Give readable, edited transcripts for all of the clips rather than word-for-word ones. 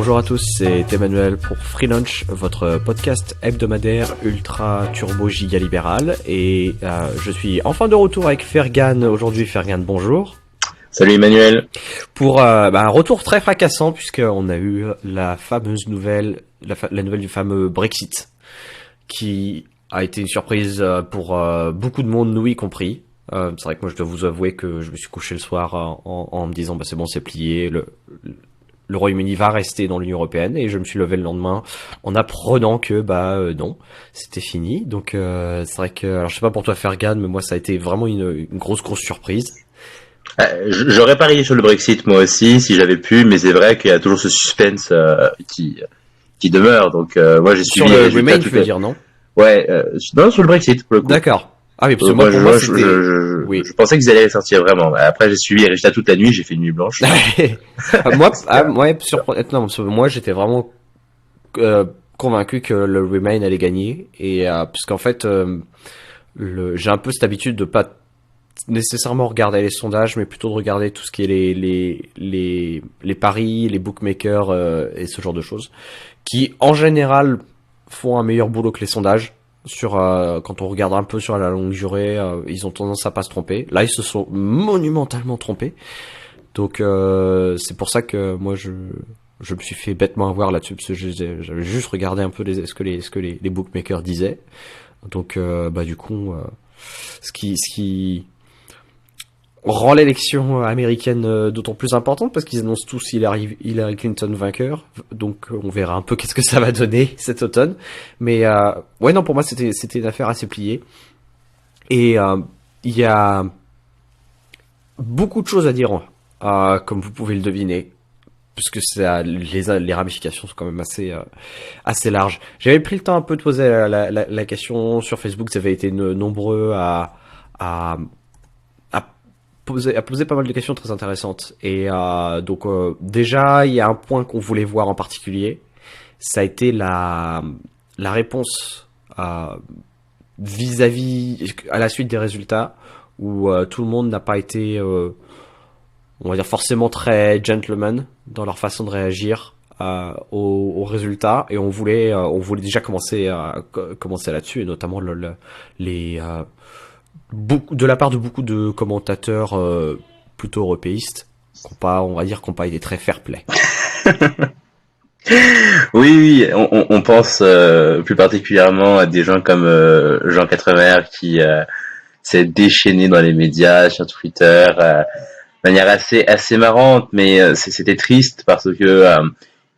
Bonjour à tous, c'est Emmanuel pour Free Lunch, votre podcast hebdomadaire ultra turbo giga libéral. Et je suis enfin de retour avec Fergan. Aujourd'hui, Fergan, bonjour. Salut Emmanuel. Pour un retour très fracassant, puisqu'on a eu la fameuse nouvelle, la nouvelle du fameux Brexit, qui a été une surprise pour beaucoup de monde, nous y compris. C'est vrai que moi je dois vous avouer que je me suis couché le soir en me disant c'est bon, c'est plié, le Royaume-Uni va rester dans l'Union Européenne, et je me suis levé le lendemain en apprenant que non, c'était fini. Donc c'est vrai que, alors je sais pas pour toi Fergan, mais moi ça a été vraiment une grosse surprise. J'aurais parié sur le Brexit moi aussi si j'avais pu, mais c'est vrai qu'il y a toujours ce suspense qui demeure. Donc moi j'ai suivi sur le Remain, tu veux dire, non? Ouais, non, sur le Brexit pour le coup. D'accord. Ah oui, parce que moi, pour moi, c'était... Je pensais qu'ils allaient sortir vraiment. Après, j'ai suivi les résultats toute la nuit, j'ai fait une nuit blanche. Moi, j'étais vraiment convaincu que le Remain allait gagner, et parce qu'en fait, j'ai un peu cette habitude de pas nécessairement regarder les sondages, mais plutôt de regarder tout ce qui est les paris, les bookmakers et ce genre de choses, qui en général font un meilleur boulot que les sondages. Quand on regarde un peu sur la longue durée, ils ont tendance à pas se tromper. Là, ils se sont monumentalement trompés. Donc c'est pour ça que moi je me suis fait bêtement avoir là-dessus, parce que j'avais juste regardé un peu ce que les bookmakers disaient. Donc du coup, ce qui rend l'élection américaine d'autant plus importante, parce qu'ils annoncent tous Hillary Clinton vainqueur. Donc on verra un peu qu'est-ce que ça va donner cet automne. Mais ouais, non, pour moi c'était une affaire assez pliée. Et il y a beaucoup de choses à dire, comme vous pouvez le deviner, puisque les ramifications sont quand même assez larges. J'avais pris le temps un peu de poser la question sur Facebook. Vous avez été nombreux à poser pas mal de questions très intéressantes. Et donc déjà, il y a un point qu'on voulait voir en particulier. Ça a été la réponse vis-à-vis, à la suite des résultats, où tout le monde n'a pas été, on va dire, forcément très gentleman dans leur façon de réagir aux résultats. Et on voulait déjà commencer là-dessus, et notamment de la part de beaucoup de commentateurs plutôt européistes, on va dire qu'on pas été très fair-play. Oui, on pense plus particulièrement à des gens comme Jean Quatremer qui s'est déchaîné dans les médias, sur Twitter, de manière assez marrante, mais c'était triste parce que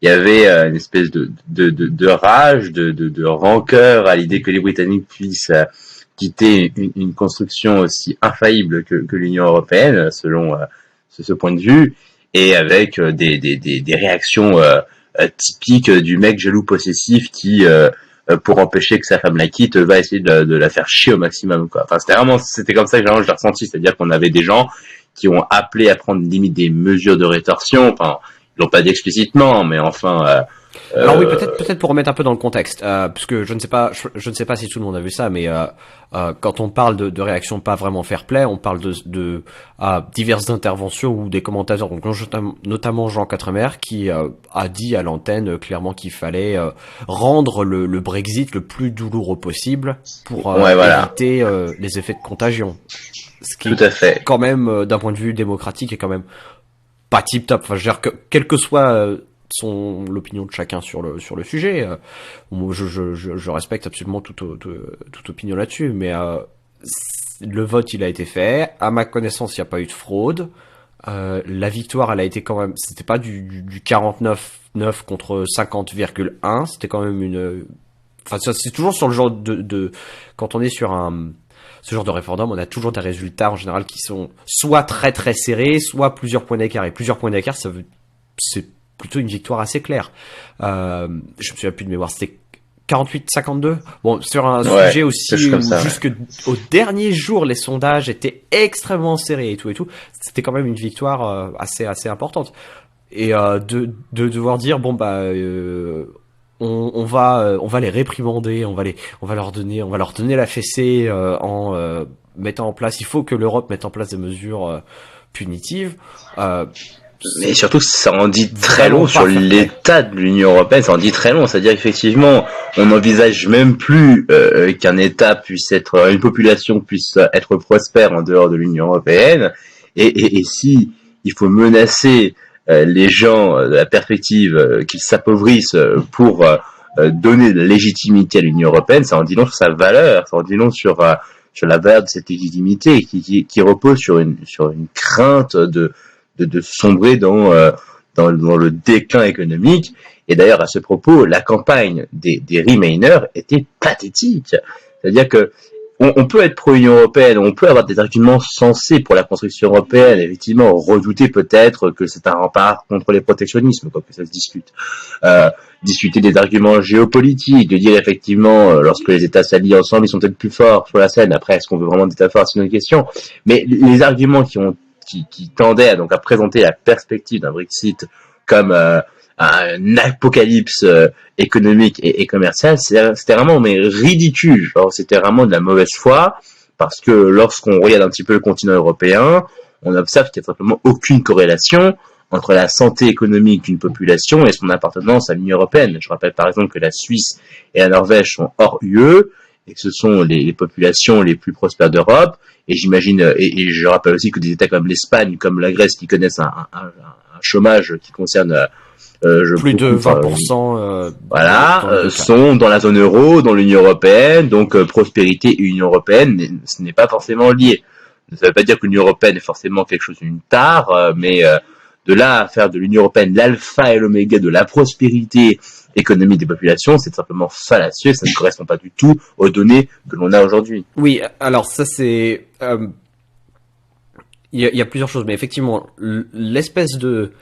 il y avait une espèce de rage, de rancœur à l'idée que les Britanniques puissent quitter une construction aussi infaillible que l'Union européenne, selon ce point de vue, et avec des réactions typiques du mec jaloux possessif qui, pour empêcher que sa femme la quitte, va essayer de la faire chier au maximum, quoi. Enfin, c'était comme ça que je l'ai ressenti, c'est-à-dire qu'on avait des gens qui ont appelé à prendre limite des mesures de rétorsion. Enfin, ils l'ont pas dit explicitement, mais enfin. Alors oui, peut-être pour remettre un peu dans le contexte, puisque je ne sais pas si tout le monde a vu ça, mais quand on parle de réactions pas vraiment fair-play, on parle de diverses interventions ou des commentateurs, donc notamment Jean Quatremer, qui a dit à l'antenne clairement qu'il fallait rendre le Brexit le plus douloureux possible pour éviter les effets de contagion. Ce qui tout à fait. Quand même, d'un point de vue démocratique, est quand même pas tip-top. Enfin, je veux dire que quel que soit l'opinion de chacun sur le sujet, je respecte absolument toute opinion là-dessus, mais le vote il a été fait, à ma connaissance il n'y a pas eu de fraude, la victoire elle a été quand même, c'était pas du 49,9 contre 50,1, c'était quand même c'est toujours sur le genre de quand on est sur ce genre de référendum, on a toujours des résultats en général qui sont soit très très serrés, soit plusieurs points d'écart, et plusieurs points d'écart c'est plutôt une victoire assez claire. Je me souviens plus de mémoire, c'était 48-52. Bon, sur un sujet aussi où jusque au dernier jour les sondages étaient extrêmement serrés et tout, c'était quand même une victoire assez importante. Et de devoir dire on va les réprimander, on va leur donner la fessée mettant en place. Il faut que l'Europe mette en place des mesures punitives. Mais surtout, ça en dit très vraiment long pas sur fair-play. l'état de l'Union européenne. Ça en dit très long. C'est-à-dire effectivement, on n'envisage même plus qu'un État puisse être, une population puisse être prospère en dehors de l'Union européenne. Et si il faut menacer les gens de la perspective qu'ils s'appauvrissent pour donner de la légitimité à l'Union européenne, ça en dit long sur sa valeur. Ça en dit long sur la valeur de cette légitimité qui repose sur une crainte de sombrer dans le déclin économique. Et d'ailleurs, à ce propos, la campagne des Remainers était pathétique. C'est-à-dire que on peut être pro-Union européenne, on peut avoir des arguments sensés pour la construction européenne, effectivement, redouter peut-être que c'est un rempart contre les protectionnismes, quoi que ça se discute. Discuter des arguments géopolitiques, de dire effectivement, lorsque les États s'allient ensemble, ils sont peut-être plus forts sur la scène. Après, est-ce qu'on veut vraiment des États forts, c'est une autre question. Mais les arguments qui tendait donc à présenter la perspective d'un Brexit comme un apocalypse économique et commercial, c'était vraiment ridicule. Genre, c'était vraiment de la mauvaise foi, parce que lorsqu'on regarde un petit peu le continent européen, on observe qu'il n'y a simplement aucune corrélation entre la santé économique d'une population et son appartenance à l'Union européenne. Je rappelle par exemple que la Suisse et la Norvège sont hors UE, et que ce sont les populations les plus prospères d'Europe. Et j'imagine, et je rappelle aussi que des États comme l'Espagne, comme la Grèce, qui connaissent un chômage qui concerne Plus de 20%. Voilà, sont dans la zone euro, dans l'Union européenne, donc prospérité et Union européenne, ce n'est pas forcément lié. Ça ne veut pas dire que l'Union européenne est forcément quelque chose d'une tare, mais de là à faire de l'Union européenne l'alpha et l'oméga de la prospérité économique des populations, c'est simplement fallacieux, ça ne correspond pas du tout aux données que l'on a aujourd'hui. Oui, alors ça c'est... Il y a plusieurs choses, mais effectivement, l'espèce de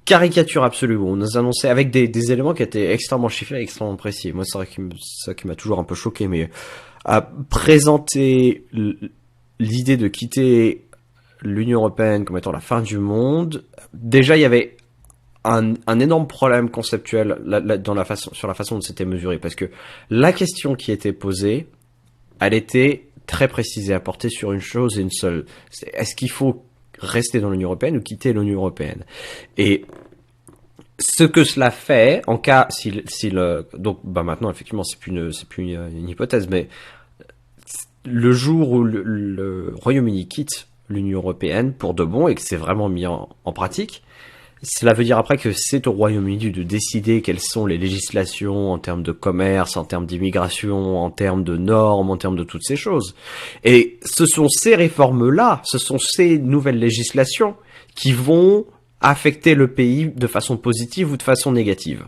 caricature absolue où on nous annonçait avec des éléments qui étaient extrêmement chiffrés, extrêmement précis. Moi, c'est vrai que ça qui m'a toujours un peu choqué, mais à présenter l'idée de quitter l'Union européenne comme étant la fin du monde, déjà il y avait un énorme problème conceptuel sur la façon dont c'était mesuré, parce que la question qui était posée, elle était très précisée, à porter sur une chose et une seule. Est-ce qu'il faut rester dans l'Union européenne ou quitter l'Union européenne? Et ce que cela fait, en cas, donc, maintenant, effectivement, c'est plus une hypothèse, mais le jour où le Royaume-Uni quitte l'Union européenne pour de bon et que c'est vraiment mis en pratique, cela veut dire après que c'est au Royaume-Uni de décider quelles sont les législations en termes de commerce, en termes d'immigration, en termes de normes, en termes de toutes ces choses. Et ce sont ces réformes-là, ce sont ces nouvelles législations qui vont affecter le pays de façon positive ou de façon négative.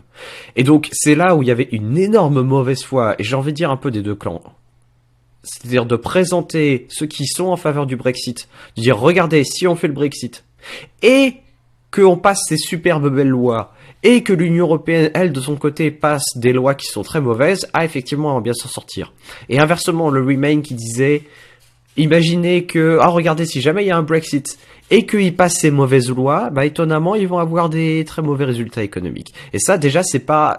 Et donc c'est là où il y avait une énorme mauvaise foi, et j'ai envie de dire un peu des deux clans. C'est-à-dire de présenter ceux qui sont en faveur du Brexit, de dire regardez, si on fait le Brexit, et qu'on passe ces superbes belles lois, et que l'Union européenne, elle, de son côté, passe des lois qui sont très mauvaises, effectivement, on va bien s'en sortir. Et inversement, le Remain qui disait, imaginez que, regardez, si jamais il y a un Brexit, et qu'ils passent ces mauvaises lois, étonnamment, ils vont avoir des très mauvais résultats économiques. Et ça, déjà, c'est pas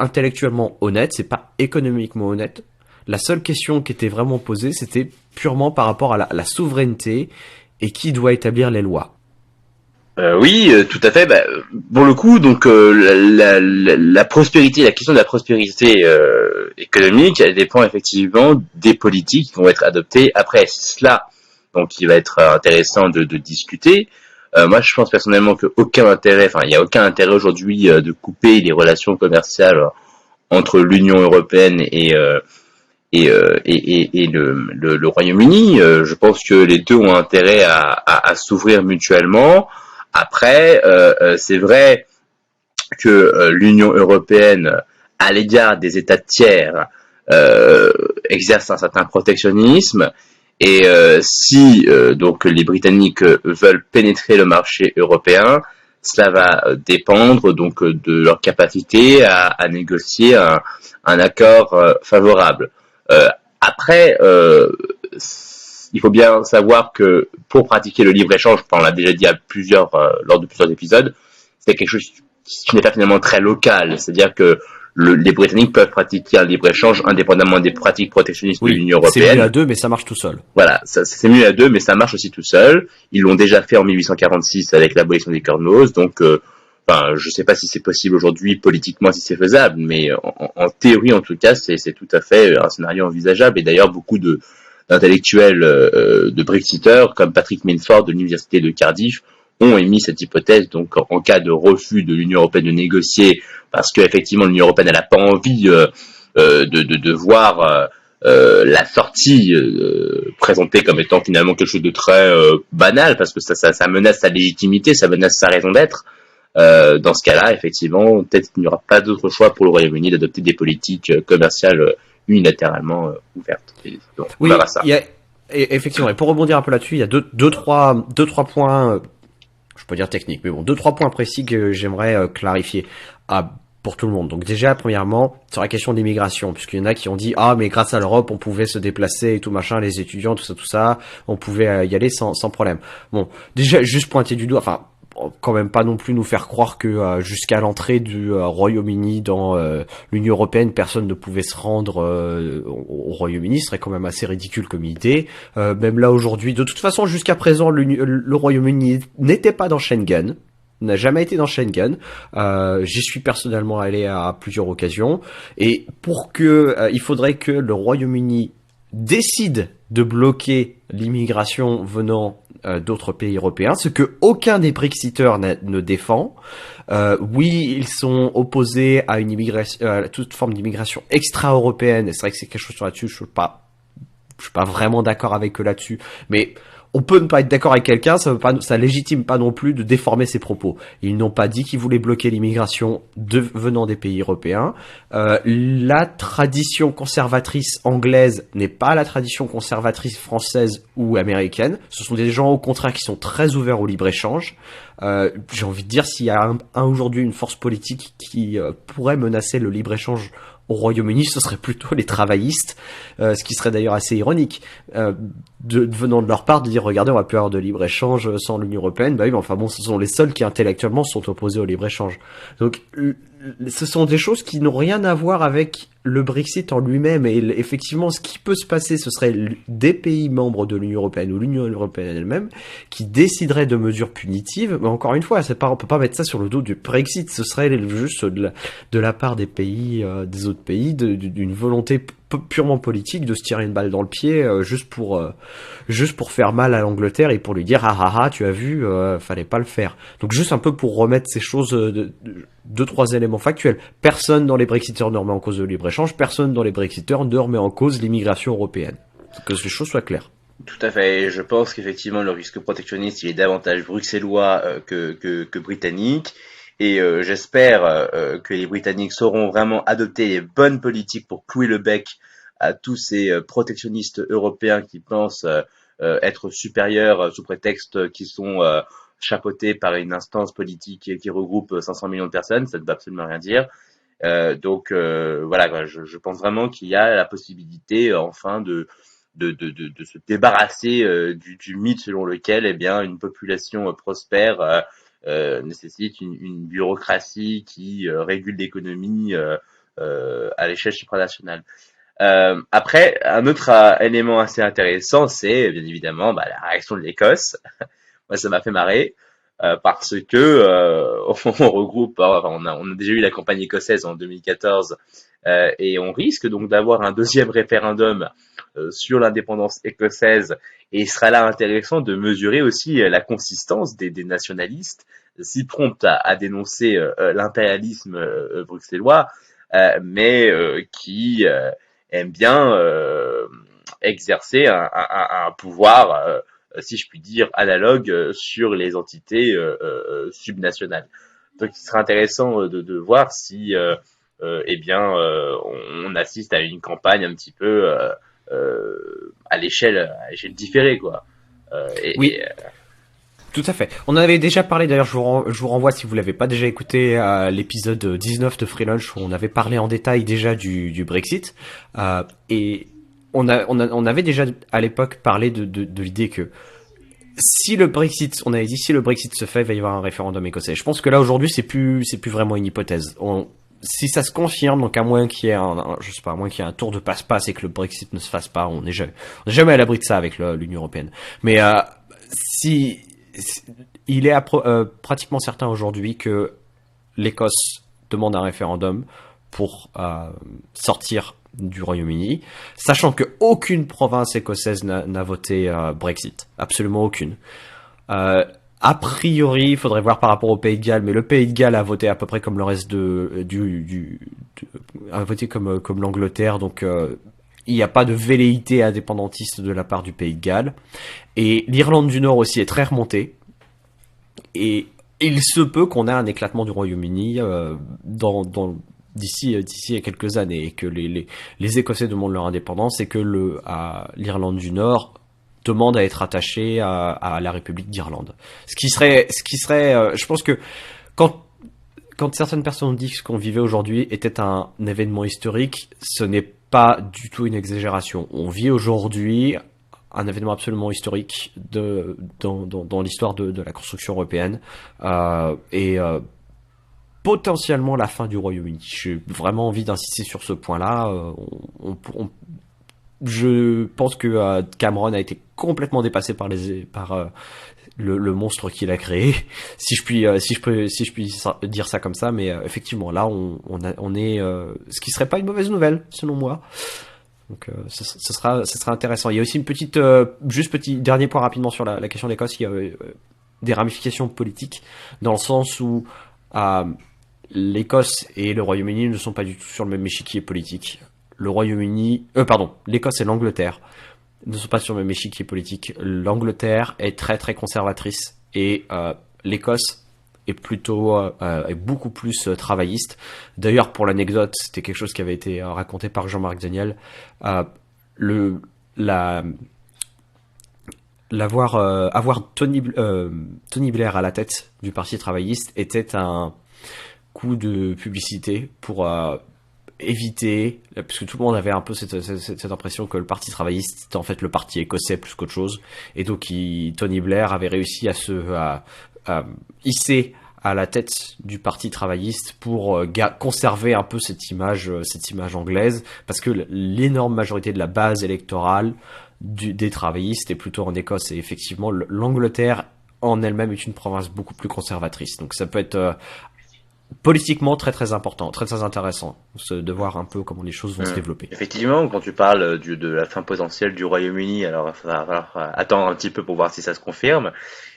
intellectuellement honnête, c'est pas économiquement honnête. La seule question qui était vraiment posée, c'était purement par rapport à la souveraineté et qui doit établir les lois. Oui, tout à fait. Pour le coup, donc la prospérité, la question de la prospérité économique, elle dépend effectivement des politiques qui vont être adoptées après. C'est cela donc il va être intéressant de discuter. Moi, je pense personnellement il y a aucun intérêt aujourd'hui de couper les relations commerciales entre l'Union européenne et le Royaume-Uni. Je pense que les deux ont intérêt à s'ouvrir mutuellement. Après, c'est vrai que l'Union européenne, à l'égard des États tiers, exerce un certain protectionnisme. Et si donc les Britanniques veulent pénétrer le marché européen, cela va dépendre donc de leur capacité à négocier un accord favorable. Après, il faut bien savoir que pour pratiquer le libre-échange, on l'a déjà dit lors de plusieurs épisodes, c'est quelque chose qui n'est pas finalement très local. C'est-à-dire que les Britanniques peuvent pratiquer un libre-échange indépendamment des pratiques protectionnistes de l'Union européenne. C'est mieux à deux, mais ça marche tout seul. Voilà, c'est mieux à deux, mais ça marche aussi tout seul. Ils l'ont déjà fait en 1846 avec l'abolition des cornos, donc je sais pas si c'est possible aujourd'hui politiquement, si c'est faisable, mais en théorie en tout cas, c'est tout à fait un scénario envisageable. Et d'ailleurs, beaucoup d'intellectuels de Brexiteurs, comme Patrick Minford de l'université de Cardiff, ont émis cette hypothèse. Donc, en cas de refus de l'Union européenne de négocier, parce que effectivement l'Union européenne n'a pas envie de voir la sortie présentée comme étant finalement quelque chose de très banal, parce que ça menace sa légitimité, ça menace sa raison d'être. Dans ce cas-là, effectivement, peut-être qu'il n'y aura pas d'autre choix pour le Royaume-Uni d'adopter des politiques commerciales unilatéralement ouvertes. Et donc, oui, on verra ça. Effectivement. Et pour rebondir un peu là-dessus, il y a deux, trois points, je peux dire techniques, mais bon, 2-3 points précis que j'aimerais clarifier pour tout le monde. Donc déjà, premièrement, sur la question de l'immigration, puisqu'il y en a qui ont dit mais grâce à l'Europe, on pouvait se déplacer et tout machin, les étudiants, tout ça, on pouvait y aller sans problème. Bon, déjà, juste pointer du doigt, enfin, quand même pas non plus nous faire croire que jusqu'à l'entrée du Royaume-Uni dans l'Union européenne, personne ne pouvait se rendre au Royaume-Uni. Ce serait quand même assez ridicule comme idée. Même là aujourd'hui, de toute façon, jusqu'à présent, le Royaume-Uni n'était pas dans Schengen. N'a jamais été dans Schengen. J'y suis personnellement allé à plusieurs occasions. Et pour que, il faudrait que le Royaume-Uni décide de bloquer l'immigration venant d'autres pays européens, ce que aucun des Brexiteurs ne défend. Oui, ils sont opposés à une immigration, à toute forme d'immigration extra-européenne. Et c'est vrai que c'est quelque chose sur là-dessus. Je suis pas vraiment d'accord avec eux là-dessus, mais on peut ne pas être d'accord avec quelqu'un, ça légitime pas non plus de déformer ses propos. Ils n'ont pas dit qu'ils voulaient bloquer l'immigration venant des pays européens. La tradition conservatrice anglaise n'est pas la tradition conservatrice française ou américaine. Ce sont des gens au contraire qui sont très ouverts au libre-échange. J'ai envie de dire, s'il y a aujourd'hui une force politique qui pourrait menacer le libre-échange au Royaume-Uni, ce serait plutôt les travaillistes, ce qui serait d'ailleurs assez ironique, venant de leur part de dire regardez, on va plus avoir de libre-échange sans l'Union européenne. Bah oui, mais enfin bon, ce sont les seuls qui intellectuellement sont opposés au libre-échange. Donc ce sont des choses qui n'ont rien à voir avec le Brexit en lui-même, et effectivement ce qui peut se passer, ce serait des pays membres de l'Union européenne ou l'Union européenne elle-même qui décideraient de mesures punitives. Mais encore une fois, on peut pas mettre ça sur le dos du Brexit, ce serait juste de la part des pays, des autres pays, d'une volonté purement politique de se tirer une balle dans le pied juste pour faire mal à l'Angleterre et pour lui dire tu as vu, fallait pas le faire. Donc juste un peu pour remettre ces choses, deux trois éléments factuels. Personne dans les Brexiteurs ne remet en cause le libre-échange, personne dans les Brexiteurs ne remet en cause l'immigration européenne. Que ces choses soient claires. Tout à fait. Et je pense qu'effectivement le risque protectionniste il est davantage bruxellois que britannique. Et j'espère que les Britanniques sauront vraiment adopter les bonnes politiques pour clouer le bec à tous ces protectionnistes européens qui pensent être supérieurs sous prétexte qu'ils sont chapeautés par une instance politique qui regroupe 500 millions de personnes. Ça ne veut absolument rien dire. Donc voilà, je pense vraiment qu'il y a la possibilité enfin de se débarrasser du mythe selon lequel une population prospère nécessite une bureaucratie qui régule l'économie à l'échelle supranationale. Après, un autre élément assez intéressant, c'est bien évidemment la réaction de l'Écosse. Moi, ça m'a fait marrer parce que on regroupe, on a déjà eu la campagne écossaise en 2014 et on risque donc d'avoir un deuxième référendum sur l'indépendance écossaise, et il sera là intéressant de mesurer aussi la consistance des nationalistes, si promptes à dénoncer l'impérialisme bruxellois, mais qui aiment bien exercer un pouvoir, si je puis dire, analogue sur les entités subnationales. Donc il sera intéressant de voir si on assiste à une campagne un petit peu à l'échelle différée, quoi. Oui. Tout à fait. On en avait déjà parlé, d'ailleurs, je vous renvoie, si vous l'avez pas déjà écouté, à l'épisode 19 de Free Lunch, où on avait parlé en détail déjà du Brexit. Et on avait déjà à l'époque parlé de l'idée que si le Brexit se fait, il va y avoir un référendum écossais. Je pense que là aujourd'hui c'est plus vraiment une hypothèse. si ça se confirme, donc à moins qu'il y ait je sais pas, à moins qu'il y ait un tour de passe-passe et que le Brexit ne se fasse pas, on est jamais à l'abri de ça avec l'Union européenne. Mais si, si- il est pratiquement certain aujourd'hui que l'Écosse demande un référendum pour sortir du Royaume-Uni, sachant que aucune province écossaise n'a voté Brexit, absolument aucune. Euh, A priori, il faudrait voir par rapport au Pays de Galles, mais le Pays de Galles a voté à peu près comme le reste a voté comme l'Angleterre, donc il n'y a pas de velléité indépendantiste de la part du Pays de Galles. Et l'Irlande du Nord aussi est très remontée. Et il se peut qu'on ait un éclatement du Royaume-Uni d'ici à quelques années, et que les Écossais demandent leur indépendance, et que l'Irlande du Nord demande à être attaché à la République d'Irlande. Je pense que quand quand certaines personnes disent qu'on vivait aujourd'hui était un événement historique, ce n'est pas du tout une exagération. On vit aujourd'hui un événement absolument historique dans l'histoire de la construction européenne, et potentiellement la fin du Royaume-Uni. J'ai vraiment envie d'insister sur ce point-là. Je pense que Cameron a été complètement dépassé par le monstre qu'il a créé, si je puis dire ça comme ça. Mais effectivement, là, on est, ce qui serait pas une mauvaise nouvelle, selon moi. Donc, ce sera intéressant. Il y a aussi juste petit dernier point rapidement sur la question d'Écosse. Il y a des ramifications politiques dans le sens où euh, l'Écosse et le Royaume-Uni ne sont pas du tout sur le même échiquier politique. L'Écosse et l'Angleterre ne sont pas sur le même échiquier politique. L'Angleterre est très très conservatrice, et l'Écosse est beaucoup plus travailliste. D'ailleurs, pour l'anecdote, c'était quelque chose qui avait été raconté par Jean-Marc Daniel. Euh, le la avoir Tony Blair à la tête du Parti travailliste était un coup de publicité pour éviter, parce que tout le monde avait un peu cette impression que le Parti travailliste était en fait le parti écossais plus qu'autre chose, et donc Tony Blair avait réussi à hisser à la tête du Parti travailliste pour conserver un peu cette image anglaise, parce que l'énorme majorité de la base électorale des travaillistes est plutôt en Écosse, et effectivement l'Angleterre en elle-même est une province beaucoup plus conservatrice, donc ça peut être politiquement très très important, très très intéressant de voir un peu comment les choses vont se développer. Effectivement, quand tu parles de la fin potentielle du Royaume-Uni, alors il va falloir attendre un petit peu pour voir si ça se confirme.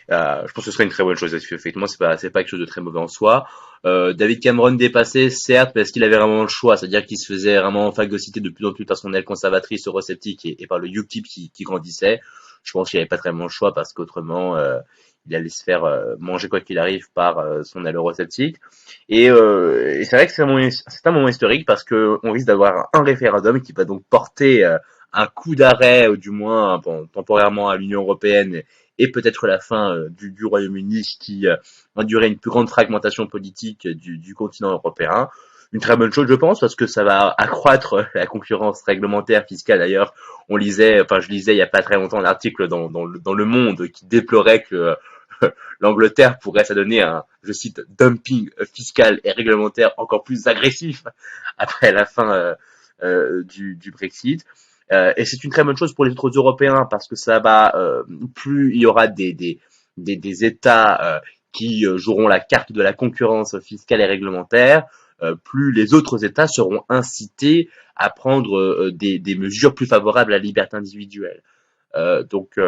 Je pense que ce serait une très bonne chose. Effectivement, c'est pas quelque chose de très mauvais en soi. David Cameron dépassé, certes, parce qu'il avait vraiment le choix, c'est-à-dire qu'il se faisait vraiment phagocyter de plus en plus par son aile conservatrice, eurosceptique, et par le UKIP qui grandissait. Je pense qu'il avait pas vraiment le choix, parce qu'autrement, il allait se faire manger quoi qu'il arrive par son aile eurosceptique. Et c'est vrai que c'est un moment historique, parce que on risque d'avoir un référendum qui va donc porter un coup d'arrêt, ou du moins bon, temporairement, à l'Union européenne, et peut-être la fin du Royaume-Uni, qui induirait une plus grande fragmentation politique du continent européen. Une très bonne chose, je pense, parce que ça va accroître la concurrence réglementaire, fiscale. D'ailleurs, je lisais il y a pas très longtemps l'article dans Le Monde, qui déplorait que l'Angleterre pourrait s'adonner à un, je cite, dumping fiscal et réglementaire encore plus agressif après la fin du Brexit. Et c'est une très bonne chose pour les autres Européens, parce que ça va, plus il y aura des États qui joueront la carte de la concurrence fiscale et réglementaire, plus les autres États seront incités à prendre des mesures plus favorables à la liberté individuelle. Donc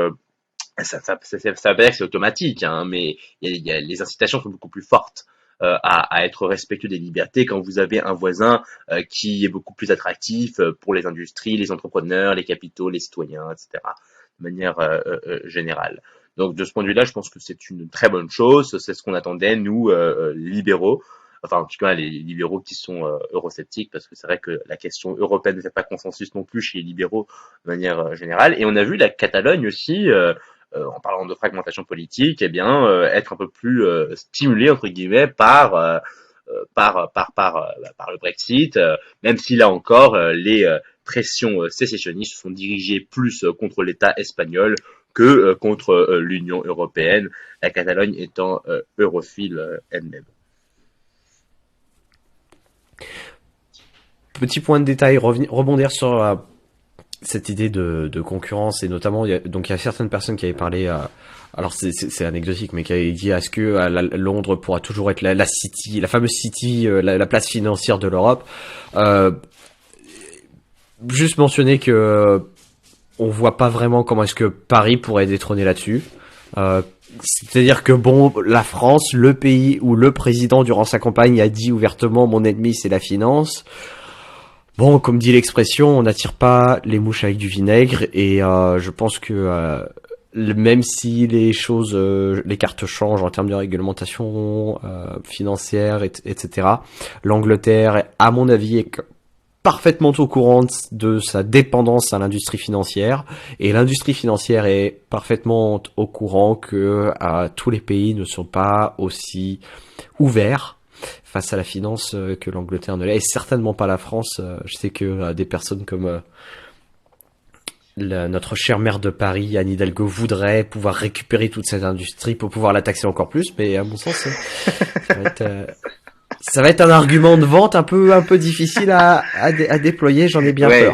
ça veut pas dire que c'est automatique, hein, mais les incitations sont beaucoup plus fortes à être respectueux des libertés quand vous avez un voisin qui est beaucoup plus attractif pour les industries, les entrepreneurs, les capitaux, les citoyens, etc. De manière générale. Donc de ce point de vue-là, je pense que c'est une très bonne chose. C'est ce qu'on attendait, nous, libéraux. Enfin, en tout cas, les libéraux qui sont eurosceptiques, parce que c'est vrai que la question européenne ne fait pas consensus non plus chez les libéraux de manière générale. Et on a vu la Catalogne aussi, en parlant de fragmentation politique, eh bien, être un peu plus stimulé, entre guillemets, par le Brexit, même si là encore les pressions sécessionnistes sont dirigées plus contre l'État espagnol que contre l'Union européenne, la Catalogne étant europhile elle-même. Petit point de détail, rebondir sur cette idée de concurrence, et notamment, il y a certaines personnes qui avaient parlé, alors c'est anecdotique, mais qui avaient dit est-ce que Londres pourra toujours être la City, la fameuse City, la place financière de l'Europe. Juste mentionner que on voit pas vraiment comment est-ce que Paris pourrait détrôner là-dessus. C'est-à-dire que bon, la France, le pays où le président durant sa campagne a dit ouvertement mon ennemi c'est la finance. Bon, comme dit l'expression, on n'attire pas les mouches avec du vinaigre, et je pense que même si les choses, les cartes changent en termes de réglementation financière, etc., l'Angleterre, à mon avis, est parfaitement au courant de sa dépendance à l'industrie financière, et l'industrie financière est parfaitement au courant que tous les pays ne sont pas aussi ouverts face à la finance que l'Angleterre ne l'est, et certainement pas la France. Je sais que des personnes comme notre chère maire de Paris, Anne Hidalgo, voudrait pouvoir récupérer toute cette industrie pour pouvoir la taxer encore plus, mais à mon sens, ça va être un argument de vente un peu difficile à déployer, j'en ai bien peur.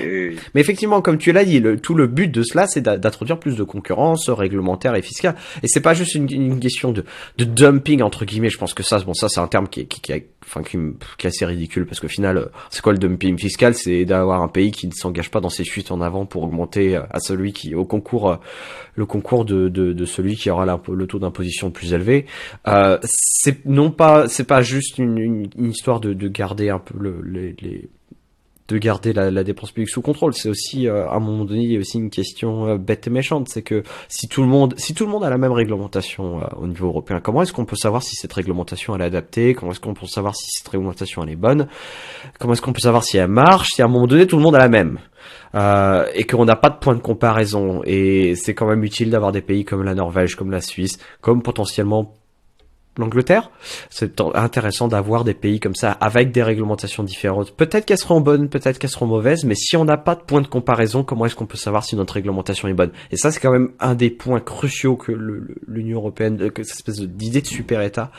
Mais effectivement, comme tu l'as dit, tout le but de cela, c'est d'introduire plus de concurrence réglementaire et fiscale. Et c'est pas juste une question de dumping, entre guillemets. Je pense que ça c'est un terme qui est assez ridicule, parce qu'au final, c'est quoi le dumping fiscal? C'est d'avoir un pays qui ne s'engage pas dans ses fuites en avant pour augmenter à celui qui, le concours de celui qui aura le taux d'imposition le plus élevé. C'est pas juste une histoire de garder un peu de garder la dépense publique sous contrôle. C'est aussi, à un moment donné, il y a aussi une question bête et méchante. C'est que si tout le monde a la même réglementation au niveau européen, comment est-ce qu'on peut savoir si cette réglementation elle est adaptée? Comment est-ce qu'on peut savoir si cette réglementation elle est bonne? Comment est-ce qu'on peut savoir si elle marche? Si à un moment donné, tout le monde a la même. Et qu'on n'a pas de point de comparaison. Et c'est quand même utile d'avoir des pays comme la Norvège, comme la Suisse, comme potentiellement l'Angleterre. C'est intéressant d'avoir des pays comme ça avec des réglementations différentes. Peut-être qu'elles seront bonnes, peut-être qu'elles seront mauvaises, mais si on n'a pas de point de comparaison, comment est-ce qu'on peut savoir si notre réglementation est bonne? Et ça, c'est quand même un des points cruciaux que l'Union européenne, que cette espèce d'idée de super-État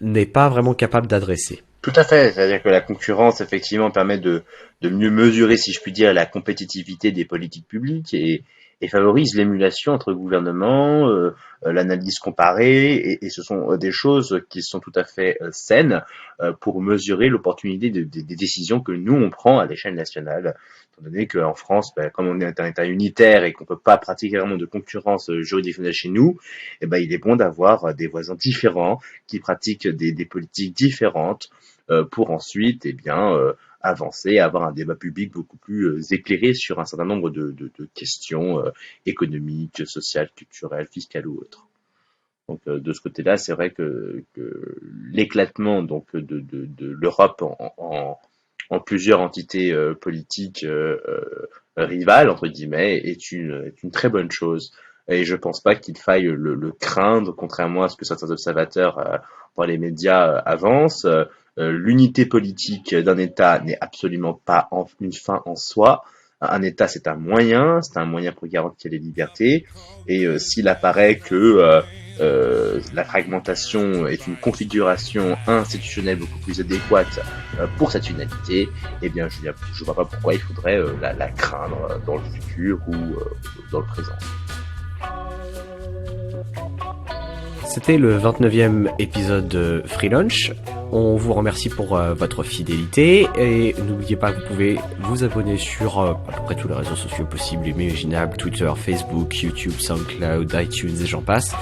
n'est pas vraiment capable d'adresser. Tout à fait, c'est-à-dire que la concurrence, effectivement, permet de mieux mesurer, si je puis dire, la compétitivité des politiques publiques, et favorise l'émulation entre gouvernements, l'analyse comparée, et ce sont des choses qui sont tout à fait saines pour mesurer l'opportunité des décisions que nous, on prend à l'échelle nationale. Étant donné qu'en France, comme on est un État unitaire et qu'on peut pas pratiquer vraiment de concurrence juridictionnelle chez nous, il est bon d'avoir des voisins différents qui pratiquent des politiques différentes pour ensuite, avancer, avoir un débat public beaucoup plus éclairé sur un certain nombre de questions économiques, sociales, culturelles, fiscales ou autres. Donc de ce côté-là, c'est vrai que l'éclatement donc de l'Europe en plusieurs entités politiques rivales, entre guillemets, est une très bonne chose. Et je pense pas qu'il faille le craindre, contrairement à ce que certains observateurs par les médias avancent. L'unité politique d'un État n'est absolument pas une fin en soi. Un État, c'est un moyen pour garantir les libertés. Et s'il apparaît que la fragmentation est une configuration institutionnelle beaucoup plus adéquate pour cette finalité, je vois pas pourquoi il faudrait la craindre dans le futur ou dans le présent. C'était le 29e épisode de Free Lunch. On vous remercie pour votre fidélité, et n'oubliez pas que vous pouvez vous abonner sur à peu près tous les réseaux sociaux possibles et imaginables, Twitter, Facebook, YouTube, SoundCloud, iTunes et j'en passe.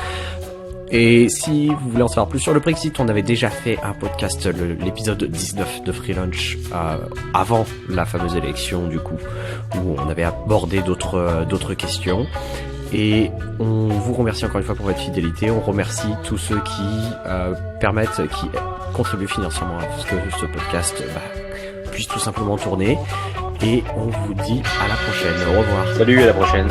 Et si vous voulez en savoir plus sur le Brexit, on avait déjà fait un podcast, l'épisode 19 de Free Lunch, avant la fameuse élection du coup, où on avait abordé d'autres questions. Et on vous remercie encore une fois pour votre fidélité. On remercie tous ceux qui contribuent financièrement à ce que ce podcast puisse tout simplement tourner. Et on vous dit à la prochaine. Au revoir. Salut, à la prochaine.